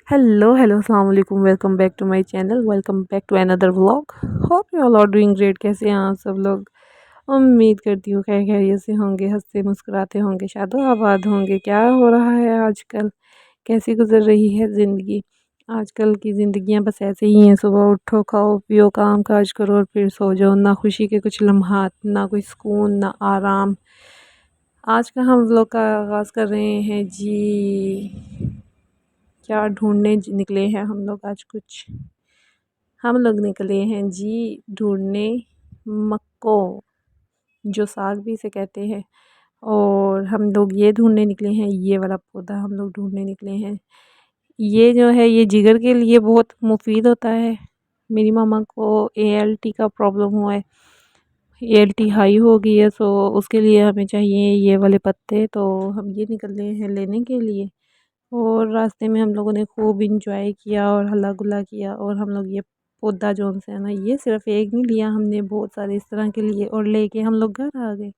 Hello, assalamu alaikum. Welcome back to my channel. Welcome back to another vlog. Hope you all are doing great. कैसे हैं आप सब लोग? उम्मीद करती हूँ खैर खैरियत से होंगे, हंसते मुस्कुराते होंगे, शादो आबाद होंगे। क्या हो रहा है आजकल? कैसी गुजर रही है ज़िंदगी? आजकल की ज़िंदगियाँ बस ऐसे ही हैं। सुबह उठो, खाओ पियो, काम काज करो और फिर सो जाओ। ना खुशी के कुछ लम्हात, ना कोई सुकून, ना आराम। आज का हम व्लॉग का आगाज़ कर रहे हैं जी। क्या ढूंढने निकले हैं हम लोग आज कुछ। हम लोग निकले हैं जी ढूंढने मक्को, जो साग भी इसे कहते हैं। और हम लोग ये ढूंढने निकले हैं, ये वाला पौधा हम लोग ढूंढने निकले हैं। ये जो है ये जिगर के लिए बहुत मुफीद होता है। मेरी मामा को ALT का प्रॉब्लम हुआ है, ALT हाई हो गई है, सो उसके लिए हमें चाहिए ये वाले पत्ते। तो हम ये निकले हैं लेने के लिए। और रास्ते में हम लोगों ने खूब इंजॉय किया और हल्ला गुल्ला किया। और हम लोग ये पौधा जोन से है ना, ये सिर्फ एक नहीं लिया हमने, बहुत सारे इस तरह के लिए और लेके हम लोग घर आ गए।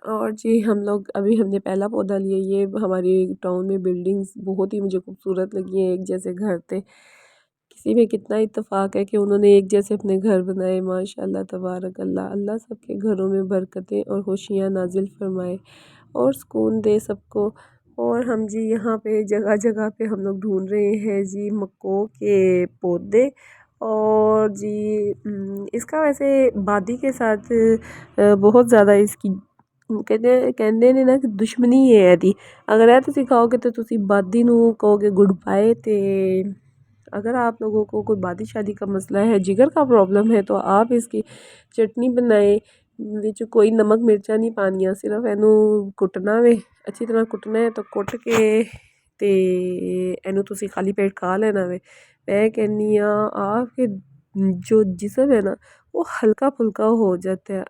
और जी हम लोग अभी हमने पहला पौधा लिया। ये हमारे टाउन में बिल्डिंग्स बहुत ही मुझे खूबसूरत लगी हैं, एक जैसे घर थे। किसी में कितना इत्तेफाक है कि उन्होंने एक जैसे अपने घर बनाए। माशाल्लाह तबारक अल्लाह। अल्लाह सबके घरों में बरकतें और खुशियाँ नाजिल फरमाए और सुकून दे सबको। और हम जी यहाँ पे जगह जगह पे हम लोग ढूंढ रहे हैं जी मक्को के पौधे। और जी इसका वैसे बादी के साथ बहुत ज़्यादा इसकी कहते ने ना कि दुश्मनी है दी। अगर है तुसी खाओगे तो तुसी बादी नू कहोगे गुड बाय। ते अगर आप लोगों को कोई बादी शादी का मसला है, जिगर का प्रॉब्लम है, तो आप इसकी चटनी बनाए। विच कोई नमक मिर्चा नहीं पानिया, सिर्फ एनू कुटना वे। अच्छी तरह कुटना है तो कुट के ते एनू तुसी खाली पेट खा लेना वे। मैं कहनी आपके जो जिस्म है ना वो हल्का फुल्का हो जाता है।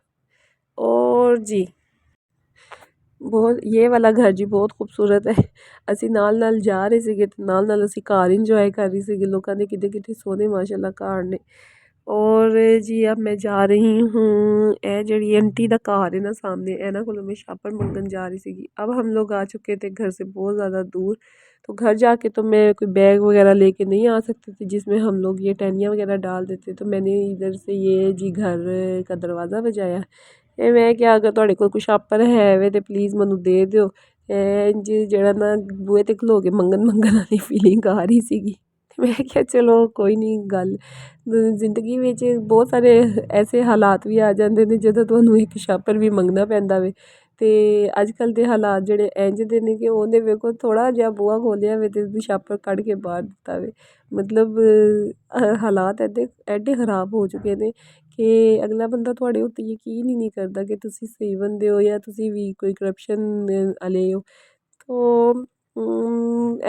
और जी बहुत ये वाला घर जी बहुत खूबसूरत है। ਅਸੀਂ ਨਾਲ ਜਾ ਰਹੇ ਸੀਗੇ ਤੇ ਨਾਲ ਅਸੀਂ ਘਰ ਇੰਜੋਏ कर रही ਸੀਗੇ। ਲੋਕਾਂ ਦੇ ਕਿੱਡੇ ਕਿੱਡੇ ਸੋਹਣੇ ਮਾਸ਼ਾਅੱਲਾ ਘਰ ਨੇ। और जी अब मैं जा रही हूँ ए जड़ी आंटी का घर है ना सामने, इन्हों को मैं छापड़ मंगन जा रही थी। अब हम लोग आ चुके थे घर से बहुत ज़्यादा दूर। तो घर जाके तो मैं कोई बैग वगैरह लेके नहीं आ सकती थी जिसमें हम लोग ये टहनियाँ वगैरह डाल देते। तो मैंने इधर से ये जी घर का दरवाज़ा बजाया। मैं क्या अगर तुहाडे कोल कोई छापर है वे तो प्लीज़ मैनू दे दिओ। इंज जेड़ा ना बूहे ते खलो के मंगन मंगन वाली फीलिंग आ रही सीगी। मैं क्या चलो कोई नहीं गल जिंदगी में बहुत सारे ऐसे हालात भी आ जाते हैं जो तुहानू एक छापर भी मंगना पैंदा वे। ते अजकल दे हालात जेह्ड़े इंज दे ने कि उहने वेखो थोड़ा जिहा बूहा खोलेआ वे ते छापर कड्ढ के बाहर दित्ता वे। मतलब हालात एडे खराब हो चुके ने कि अगला बंदा थुआढ़े उत्ते यकीन ही नहीं करदा कि तुसी स्हेई बंदे हो या तुसी भी कोई करप्शन आह्ले हो। तो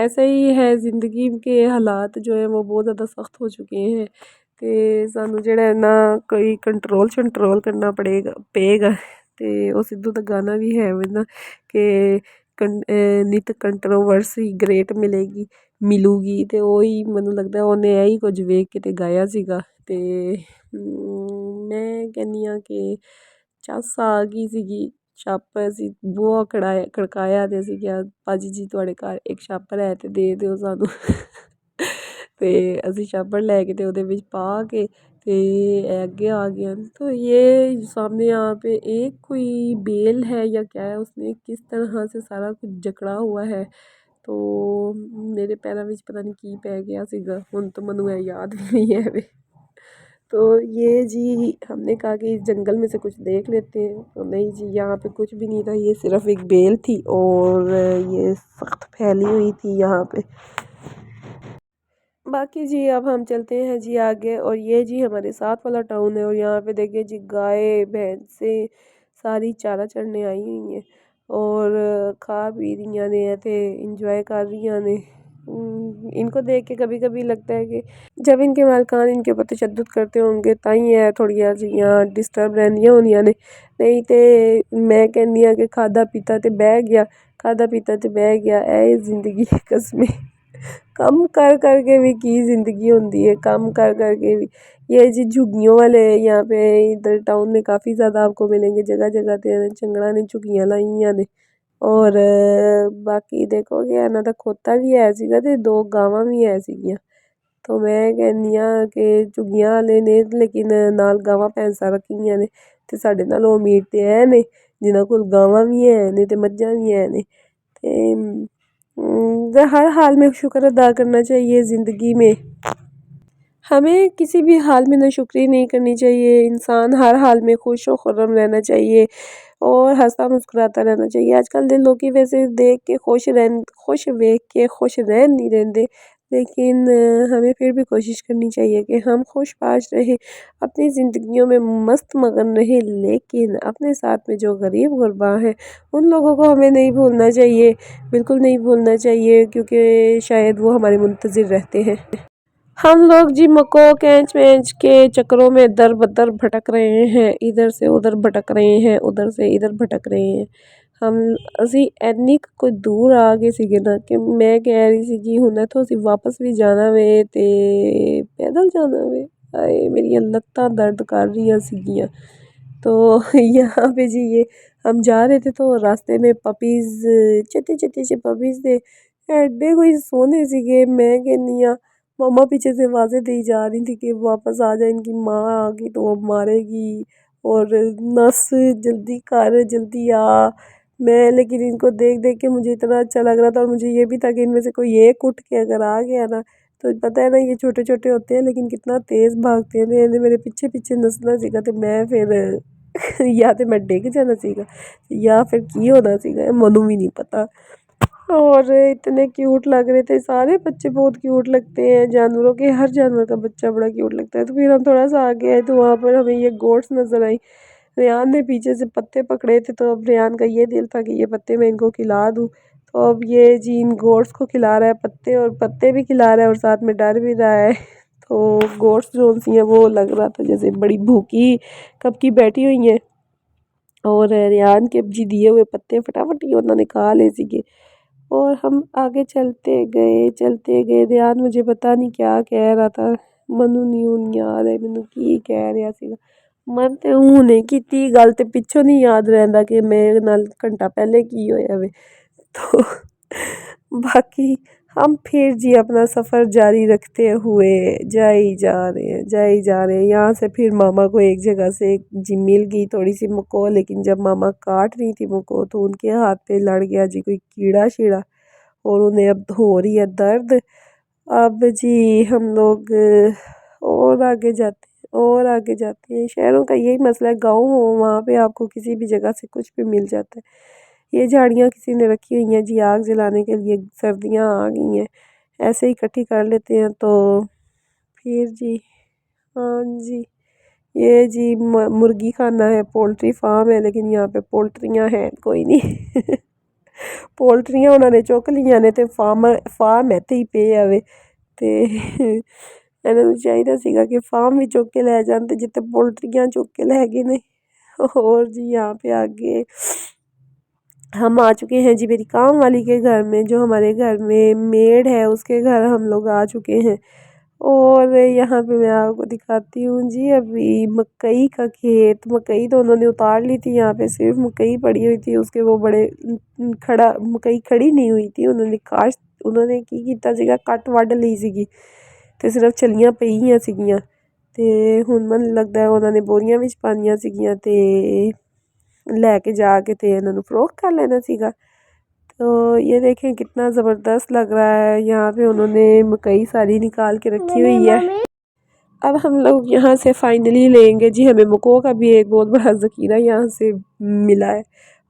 ऐसा ही है ज़िंदगी के हालात जो है वो बहुत ज़्यादा सख्त हो चुके हैं कि सानू जेह्ड़ा है ना कोई कंट्रोल शंट्रोल करना पेगा। ते ओह् सिद्धू दा गाना भी है ना कि नित कंट्रोवर्सी ग्रेट मिलूगी। ते ओही मैनू लगदा उन्हें यही कुछ वेख के ते गाया सीगा। ते मैं कहनी कि ਚੱਸ ਆ ਗਈ ਸੀਗੀ। ਛਾਪਰ ਅਸੀਂ ਬੂਹਾ ਖੜਕਾਇਆ ਤੇ ਅਸੀਂ ਕਿਹਾ ਭਾਜੀ ਜੀ ਤੁਹਾਡੇ ਘਰ ਇੱਕ ਛਾਪਰ ਹੈ ਤੇ ਦੇ ਦਿਓ ਸਾਨੂੰ। ਤੇ ਅਸੀਂ ਛਾਪਰ ਲੈ ਕੇ ਤੇ ਉਹਦੇ ਵਿੱਚ पा के ते आगे आ गया। तो ये सामने यहाँ पे एक कोई बेल है या क्या है, उसने किस तरह से सारा कुछ जकड़ा हुआ है। तो मेरे पैरों में पता नहीं की पै गया सीगा, हुण तो मैनू याद भी नहीं है वे। तो ये जी हमने कहा कि इस जंगल में से कुछ देख लेते हैं। तो नहीं जी यहाँ पे कुछ भी नहीं था, ये सिर्फ एक बेल थी और ये सख्त फैली हुई थी यहाँ पे। बाकी जी अब हम चलते हैं जी आगे। और ये जी हमारे साथ वाला टाउन है और यहाँ पे देखिए जी गाय भैंसें सारी चारा चढ़ने आई हुई हैं और खा पी रही ने थे इंजॉय कर रही ने। इनको देख के कभी कभी लगता है कि जब इनके मालकान इनके ऊपर तशद्दुद करते होंगे ताई है थोड़िया जियां डिस्टर्ब रैंदियां होनियां ने। नहीं तो मैं कहनी कि खादा पीता ते बह गया, खादा पीता ते बह गया। ए जिंदगी कसमें कम कर के भी की ज़िंदगी होती है, कम कर के भी। ये जी झुग्गियों वाले यहाँ पे इधर टाउन में काफ़ी ज़्यादा आपको मिलेंगे, जगह जगह पे चंगड़ा ने झुग्गियाँ लाई हुई ने। और बाकी देखोगे ਇਹਨਾਂ ਦਾ ਖੋਤਾ ਵੀ ਹੈ ਸੀਗਾ ਤੇ ਦੋ ਗਾਵਾਂ ਵੀ ਹੈ ਸੀਗੀਆਂ। तो मैं कहनी हाँ कि झुग्गियां वाले ने लेकिन नाल गावां भैंसां रखी होईयां ने ते साढ़े नालों अमीर ते है ने जिन्हां कोल गावां भी है ने ते मज्झां भी है ने ते हर हाल में शुक्र अदा करना चाहिए ज़िंदगी में। हमें किसी भी हाल में नाशुक्री नहीं करनी चाहिए। इंसान हर हाल में खुश व खुर्रम रहना चाहिए और हंसता मुस्कुराता रहना चाहिए। आजकल दे लोग वैसे देख के खुश वेख के खुश रह नहीं देंदे लेकिन हमें फिर भी कोशिश करनी चाहिए कि हम खुशबाश रहें, अपनी ज़िंदगियों में मस्त मगन रहें, लेकिन अपने साथ में जो गरीब गुरबा हैं उन लोगों को हमें नहीं भूलना चाहिए, बिल्कुल नहीं भूलना चाहिए क्योंकि शायद वो हमारे मुंतज़िर रहते हैं। हम लोग जी मको कैंच वैंच के चक्करों में दर बदर भटक रहे हैं, इधर से उधर भटक रहे हैं, उधर से इधर भटक रहे हैं। हम ਅਸੀਂ ਇੰਨੀ ਕੁ ਕੋਈ ਦੂਰ ਆ ਗਏ ਸੀਗੇ ਨਾ ਕਿ ਮੈਂ ਕਹਿ ਰਹੀ ਸੀ ਕਿ ਹੁਣ ਇੱਥੋਂ ਅਸੀਂ ਵਾਪਸ ਵੀ ਜਾਣਾ ਵੇ ਤੇ ਪੈਦਲ जाना वे हाय मेरी ਲੱਤਾਂ दर्द कर रही ਸੀਗੀਆਂ। तो यहाँ पे जी ये हम जा रहे थे तो रास्ते में पपीज़ चिट्टे चिट्टे से पपीज़ थे एडे कोई सोहने सीगे मैं कहनी हाँ मम्मा पीछे से आवाज़ें दी जा रही थी कि वापस आ जा इनकी माँ आ गई तो वो मारेगी और नस जल्दी कर जल्दी आ। मैं लेकिन इनको देख देख के मुझे इतना अच्छा लग रहा था और मुझे ये भी था कि इनमें से कोई एक उठ के अगर आ गया ना तो पता है ना ये छोटे छोटे होते हैं लेकिन कितना तेज़ भागते हैं तो इन्हें मेरे पीछे पीछे नसना सीगा तो मैं फिर या तो मैं डिग जाना सीगा या फिर की होना सीगा मनु भी नहीं पता। और इतने क्यूट लग रहे थे सारे बच्चे बहुत क्यूट लगते हैं जानवरों के हर जानवर का बच्चा बड़ा क्यूट लगता है। तो फिर हम थोड़ा सा आगे आए तो वहाँ पर हमें ये गोट्स नज़र आई। रेयान ने पीछे से पत्ते पकड़े थे तो अब रेयान का ये दिल था कि ये पत्ते मैं इनको खिला दूँ तो अब ये जी इन गोट्स को खिला रहा है पत्ते और पत्ते भी खिला रहा है और साथ में डर भी रहा है। तो गोट्स जो सी हैं वो लग रहा था जैसे बड़ी भूखी कब की बैठी हुई हैं और रेयान के जी दिए हुए पत्ते फटाफट ही उन्होंने खा ले सीगे। और हम आगे चलते गए रेयान मुझे पता नहीं क्या कह रहा था मनु नहीं हूँ याद है मैनू की कह रहा सीगा मन तो हुणे कीती गल ते पिछों नहीं याद रहिंदा कि मेरे नाल घंटा पहले की होया वे। तो बाकी हम फिर जी अपना सफ़र जारी रखते हुए जाई जा रहे हैं यहाँ से फिर मामा को एक जगह से जी मिल गई थोड़ी सी मको लेकिन जब मामा काट रही थी मको तो उनके हाथ पे लड़ गया जी कोई कीड़ा शीड़ा और उन्हें अब हो रही है दर्द। अब जी हम लोग और आगे जाते हैं और आगे जाते हैं शहरों का यही मसला है गाँव हो वहाँ पे आपको किसी भी जगह से कुछ भी मिल जाता है। ये झाड़ियाँ किसी ने रखी हुई हैं जी आग जलाने के लिए सर्दियाँ आ गई हैं ऐसे ही इकट्ठी कर लेते हैं तो फिर जी हाँ जी ये जी मुर्गी खाना है पोल्ट्री फार्म है लेकिन यहाँ पे पोल्ट्रियाँ हैं कोई नहीं पोल्ट्रियाँ उन्होंने चुक लिया ने तो फार्म ਇੱਥੇ ਹੀ ਪਏ ਆਵੇ ਤੇ ਇਹਨਾਂ ਨੂੰ ਚਾਹੀਦਾ ਸੀਗਾ कि फार्म भी चुक के ले जान ते जितने पोल्ट्रियाँ चुक के ले गए ने। और जी यहाँ पे आगे हम आ चुके हैं जी मेरी काम वाली के घर में जो हमारे घर में मेड है उसके घर हम लोग आ चुके हैं। और यहाँ पे मैं आपको दिखाती हूँ जी अभी मकई का खेत मकई तो उन्होंने उतार ली थी यहाँ पे सिर्फ मकई पड़ी हुई थी उसके वो बड़े खड़ा मकई खड़ी नहीं हुई थी उन्होंने की ਕੀਤਾ ਸੀਗਾ ਕੱਟ ਵੱਢ ਲਈ ਸੀਗੀ ਤੇ ਸਿਰਫ ਛਲੀਆਂ ਪਈਆਂ ਸੀਗੀਆਂ ਤੇ ਹੁਣ ਮੈਨੂੰ ਲੱਗਦਾ ਉਹਨਾਂ ਨੇ ਬੋਰੀਆਂ ਵਿੱਚ ਪਾਣੀਆਂ ਸੀਗੀਆਂ ਤੇ लेके जाके थे इन्होंने फ़रोख्त कर लेना सीगा। तो ये देखें कितना ज़बरदस्त लग रहा है यहाँ पे उन्होंने मकई सारी निकाल के रखी हुई है। अब हम लोग यहाँ से फाइनली लेंगे जी हमें मको का भी एक बहुत बड़ा ज़ख़ीरा यहाँ से मिला है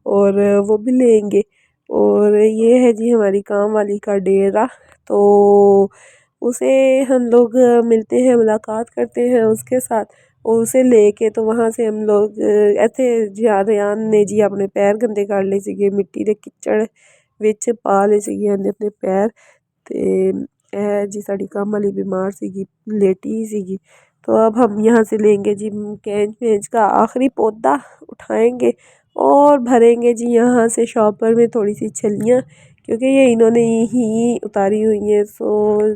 और वो भी लेंगे। और ये है जी हमारी काम वाली का डेरा तो उसे हम लोग मिलते हैं मुलाकात करते हैं उसके साथ और उसे लेके तो वहाँ से हम लोग ਇੱਥੇ रेयान ने जी अपने पैर गंदे कर लए ਸੀਗੇ मिट्टी ਦੇ किचड़ ਵਿੱਚ ਪਾ ਲਏ ਸੀਗੇ ਇਹਨੇ ਆਪਣੇ पैर ਤੇ जी साड़ी काम वाली बीमार सीगी लेटी ही सीगी। तो अब हम यहाँ से लेंगे जी कैंच वैंच का आखिरी पौधा उठाएंगे और भरेंगे जी यहाँ से शॉपर में थोड़ी सी छलियाँ क्योंकि ये इन्होंने ही उतारी हुई हैं। सो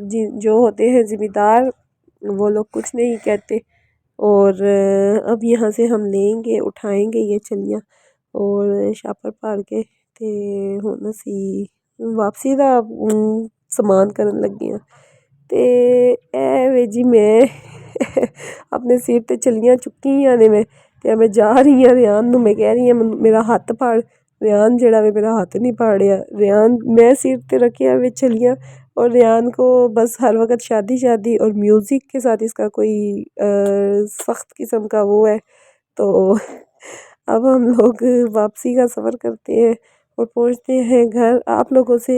जी जो होते हैं ज़िम्मेदार वो लोग कुछ नहीं कहते। और अब यहाँ से हम लेंगे उठाएंगे ये छलियाँ और शापर भर के ਤੇ ਹੁਣ ਅਸੀਂ ਵਾਪਸੀ ਦਾ ਸਮਾਨ ਕਰਨ ਲੱਗੇ ਹਾਂ। ਤੇ ਇਹ ਵੇ ਜੀ ਮੈਂ ਆਪਣੇ ਸਿਰ 'ਤੇ ਛੱਲੀਆਂ ਚੁੱਕੀਆਂ ਨੇ ਮੈਂ, ਅਤੇ ਮੈਂ ਜਾ ਰਹੀ ਹਾਂ ਰਿਆਨ ਨੂੰ ਮੈਂ ਕਹਿ ਰਹੀ ਹਾਂ ਮੇਰਾ ਹੱਥ ਫੜ। रेहान जड़ा वे मेरा हाथ नहीं पकड़ रहा। रेहान मैं सिर पे रखे हुए छलियाँ और रेहान को बस हर वक्त शादी शादी और म्यूज़िक के साथ इसका कोई सख्त किस्म का वो है। तो अब हम लोग वापसी का सफ़र करते हैं और पहुंचते हैं घर, आप लोगों से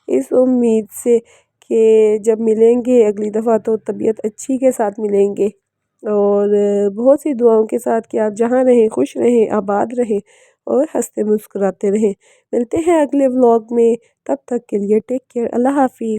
इस उम्मीद से कि जब मिलेंगे अगली दफ़ा तो तबीयत अच्छी के साथ मिलेंगे और बहुत सी दुआओं के साथ कि आप जहाँ रहें खुश रहें, आबाद रहें और हंसते मुस्कुराते रहें। मिलते हैं अगले व्लॉग में, तब तक के लिए टेक केयर, अल्लाह हाफिज़।